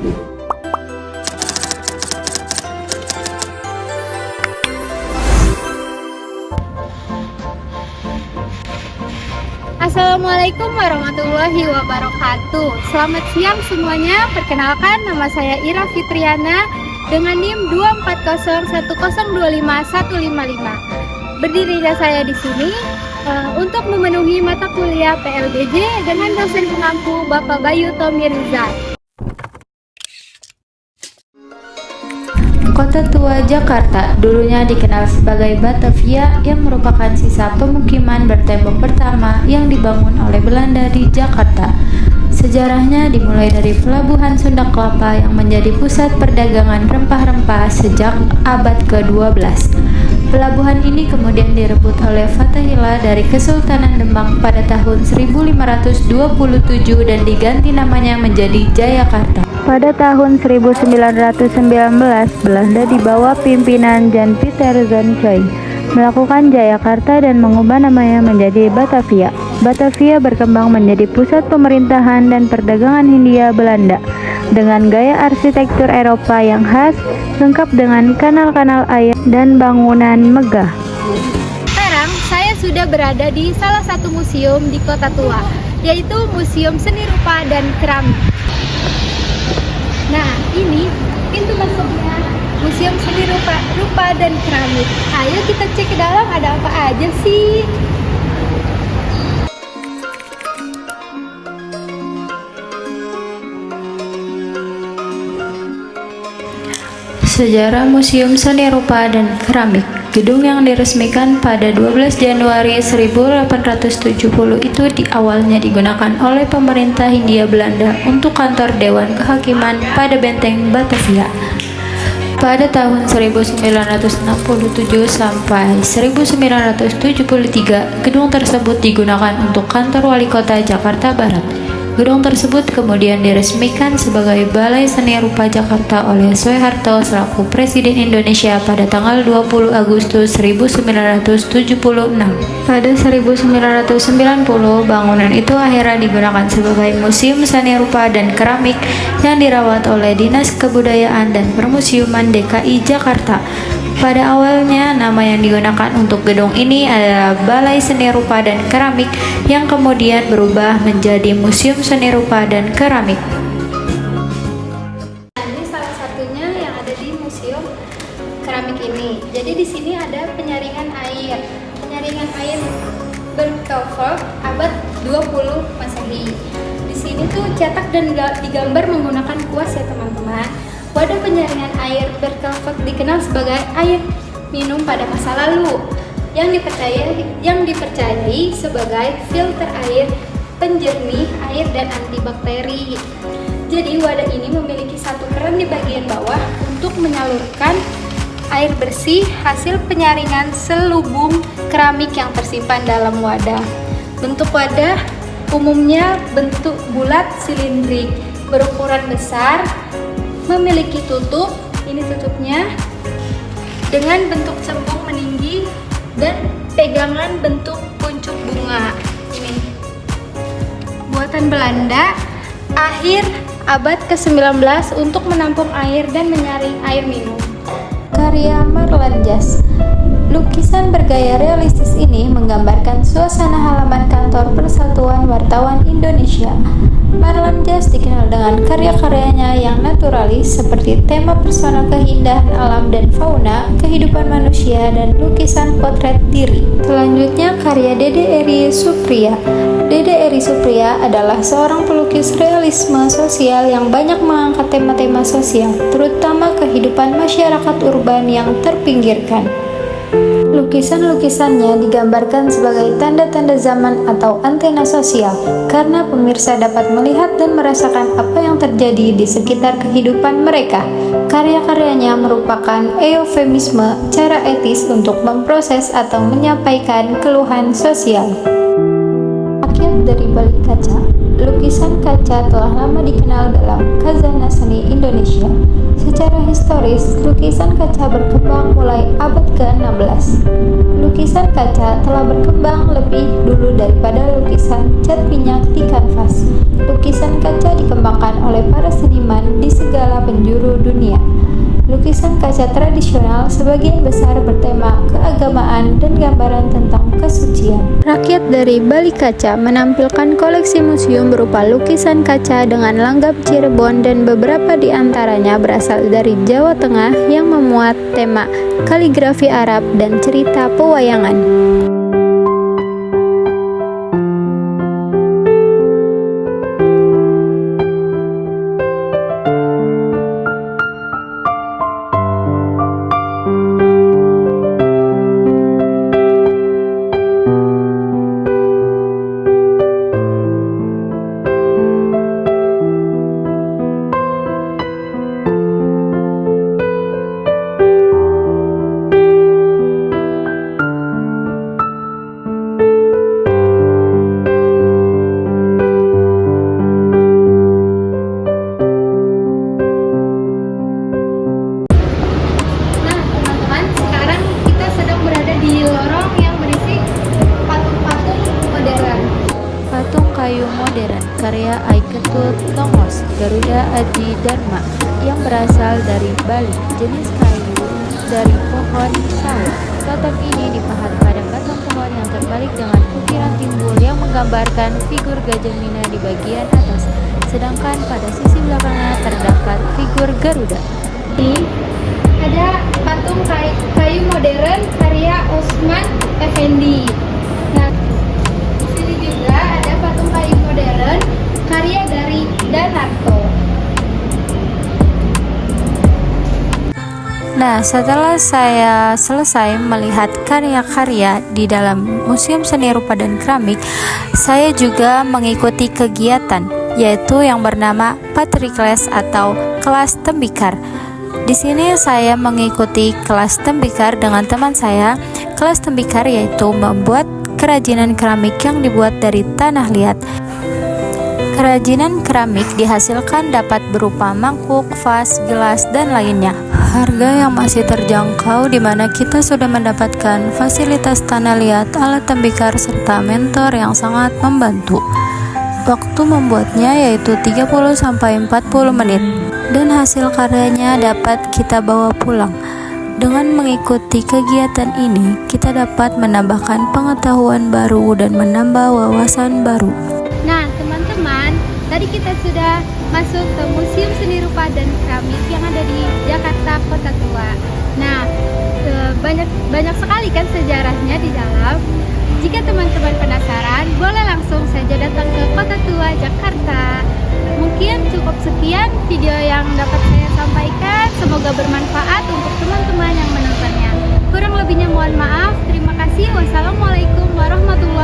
Assalamualaikum warahmatullahi wabarakatuh. Selamat siang semuanya. Perkenalkan, nama saya Ira Fitriana dengan NIM 24010255155. Berdirinya saya di sini untuk memenuhi mata kuliah PLBJ dengan dosen pengampu Bapak Bayu Tommy Rizal. Kota tua Jakarta dulunya dikenal sebagai Batavia yang merupakan sisa pemukiman bertembok pertama yang dibangun oleh Belanda di Jakarta. Sejarahnya dimulai dari pelabuhan Sunda Kelapa yang menjadi pusat perdagangan rempah-rempah sejak abad ke-12. Pelabuhan ini kemudian direbut oleh Fatahillah dari Kesultanan Demak pada tahun 1527 dan diganti namanya menjadi Jayakarta. Pada tahun 1919, Belanda di bawah pimpinan Jan Pieter van Zoy melakukan Jayakarta dan mengubah namanya menjadi Batavia. Batavia berkembang menjadi pusat pemerintahan dan perdagangan Hindia Belanda dengan gaya arsitektur Eropa yang khas, lengkap dengan kanal-kanal air dan bangunan megah. Sekarang saya sudah berada di salah satu museum di Kota Tua, yaitu Museum Seni Rupa dan Keramik. Nah, ini pintu masuknya Museum Seni Rupa dan Keramik. Ayo kita cek ke dalam ada apa aja sih. Sejarah Museum Seni Rupa dan Keramik. Gedung yang diresmikan pada 12 Januari 1870 itu awalnya digunakan oleh pemerintah Hindia Belanda untuk kantor Dewan Kehakiman pada Benteng Batavia. Pada tahun 1967 sampai 1973, gedung tersebut digunakan untuk kantor Wali Kota Jakarta Barat. Gedung tersebut kemudian diresmikan sebagai Balai Seni Rupa Jakarta oleh Soeharto selaku Presiden Indonesia pada tanggal 20 Agustus 1976. Pada 1990, bangunan itu akhirnya digunakan sebagai Museum Seni Rupa dan Keramik yang dirawat oleh Dinas Kebudayaan dan Permusiuman DKI Jakarta. Pada awalnya, nama yang digunakan untuk gedung ini adalah Balai Seni Rupa dan Keramik yang kemudian berubah menjadi Museum Seni Rupa dan Keramik. Ini salah satunya yang ada di Museum Keramik ini. Jadi di sini ada penyaringan air. Penyaringan air berkelvert abad 20 Masehi. Di sini tuh cetak dan digambar menggunakan kuas ya teman-teman. Wadah penyaringan air berkelvert dikenal sebagai air minum pada masa lalu yang dipercayai sebagai filter air, penjernih air dan antibakteri. Jadi wadah ini memiliki satu keran di bagian bawah untuk menyalurkan air bersih hasil penyaringan selubung keramik yang tersimpan dalam wadah. Bentuk wadah umumnya bentuk bulat silindrik berukuran besar, memiliki tutup, ini tutupnya, dengan bentuk cembung meninggi dan pegangan bentuk kuncup bunga. Ini buatan Belanda akhir abad ke-19 untuk menampung air dan menyaring air minum. Karya Marlon Jas. Lukisan bergaya realistis ini menggambarkan suasana halaman kantor Persatuan Wartawan Indonesia. Marlon Jas dikenal dengan karya-karyanya yang naturalis seperti tema persona keindahan alam dan fauna, kehidupan manusia, dan lukisan potret diri. Selanjutnya karya Dede Eri Supriya. Dede Eri Supriya adalah seorang pelukis realisme sosial yang banyak mengangkat tema-tema sosial, terutama kehidupan masyarakat urban yang terpinggirkan. Lukisan-lukisannya digambarkan sebagai tanda-tanda zaman atau antena sosial, karena pemirsa dapat melihat dan merasakan apa yang terjadi di sekitar kehidupan mereka. Karya-karyanya merupakan eufemisme, cara etis untuk memproses atau menyampaikan keluhan sosial. Rakyat dari balik kaca. Lukisan kaca telah lama dikenal dalam khazanah seni Indonesia. Secara historis, lukisan kaca berkembang mulai abad ke-16. Lukisan kaca telah berkembang lebih dulu daripada lukisan cat minyak di kanvas. Lukisan kaca dikembangkan oleh para seniman di segala kaca tradisional sebagian besar bertema keagamaan dan gambaran tentang kesucian. Rakyat dari Balik Kaca menampilkan koleksi museum berupa lukisan kaca dengan langgam Cirebon dan beberapa di antaranya berasal dari Jawa Tengah yang memuat tema kaligrafi Arab dan cerita pewayangan. Di lorong yang berisi patung-patung modern. Patung kayu modern karya Aiketut Tongos Garuda Adi Dharma yang berasal dari Bali, jenis kayu dari pohon sawo. Patung ini dipahat pada batang pohon yang terbalik dengan ukiran timbul yang menggambarkan figur Gajah Mina di bagian atas, sedangkan pada sisi belakangnya terdapat figur Garuda. Ini ada patung kayu modern karya Osman Effendi. Nah, di sini juga ada patung kayu modern karya dari Danarto. Nah, setelah saya selesai melihat karya-karya di dalam Museum Seni Rupa dan Keramik, saya juga mengikuti kegiatan, yaitu yang bernama Patrikles atau kelas tembikar. Di sini saya mengikuti kelas tembikar dengan teman saya. Kelas tembikar yaitu membuat kerajinan keramik yang dibuat dari tanah liat. Kerajinan keramik dihasilkan dapat berupa mangkuk, vas, gelas, dan lainnya. Harga yang masih terjangkau di mana kita sudah mendapatkan fasilitas tanah liat, alat tembikar, serta mentor yang sangat membantu. Waktu membuatnya yaitu 30-40 menit. Dan hasil karyanya dapat kita bawa pulang. Dengan mengikuti kegiatan ini, kita dapat menambahkan pengetahuan baru dan menambah wawasan baru. Nah, teman-teman, tadi kita sudah masuk ke Museum Seni Rupa dan Keramik yang ada di Jakarta Kota Tua. Nah, banyak sekali kan sejarahnya di dalam. Jika teman-teman penasaran, boleh langsung saja datang ke Kota Tua, Jakarta. Mungkin cukup sekian video yang dapat saya sampaikan. Semoga bermanfaat untuk teman-teman yang menontonnya. Kurang lebihnya mohon maaf. Terima kasih. Wassalamualaikum warahmatullahi wabarakatuh.